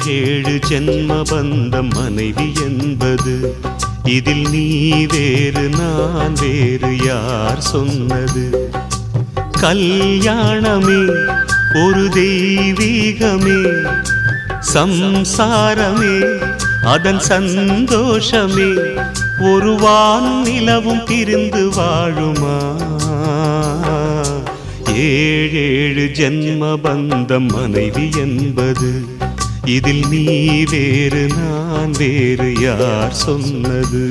ஏழு ஜென்ம பந்தம் மனைவி என்பது, இதில் நீ வேறு நான் வேறு யார் சொன்னது? கல்யாணமே ஒரு தெய்வீகமே, சம்சாரமே அதன் சந்தோஷமே, ஒரு வானும் நிலவும் பிரிந்து வாழுமா? ஏழேழு ஜென்ம பந்தம் மனைவி என்பது, இதில் நீ வேறு நான் வேறு யார் சொன்னது?